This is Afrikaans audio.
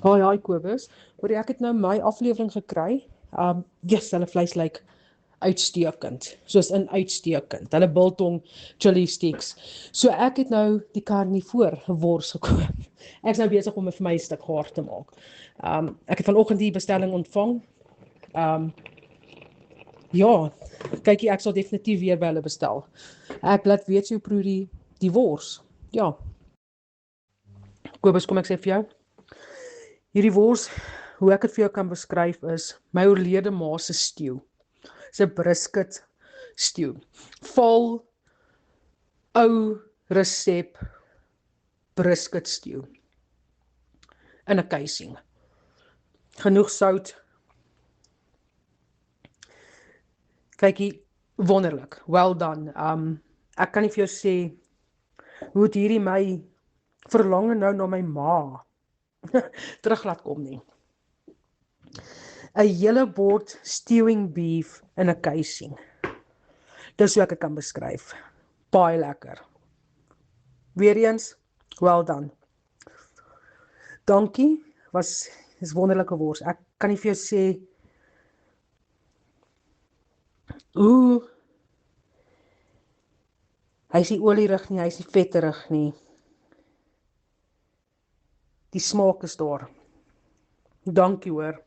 Hi Kobus. Hoor jy, ek het nou my aflewering gekry. Yes, hulle vleis lyk uitstekend. Soos in uitstekend. Hulle biltong chili sticks. So ek het nou die karnivoor wors gekoop. Ek's nou besig om vir my 'n stuk gaar te maak. Ek het vanoggend die bestelling ontvang. Ja, kykie, ek sal definitief weer by hulle bestel. Ek laat weet jy proe die wors. Ja, Kobus, kom ek sê vir jou. Hierdie wors, hoe ek dit vir jou kan beskryf is, my oorlede ma se stew. Dis 'n brisket stew. Vol, ou resep brisket stew. In 'n casing. Genoeg sout. Kykie, wonderlik. Well done. Ek kan nie vir jou sê hoe het hierdie my verlange nou na my ma terug laat kom nie. 'n hele bord stewing beef in 'n casing. Dis hoe ek dit kan beskryf. Baie lekker. Weereens, well done. Dankie, is wonderlike wors. Ek kan nie vir jou sê hy is nie olierig nie, hy is nie vetterig nie. Die smaak is daar. Dankie hoor.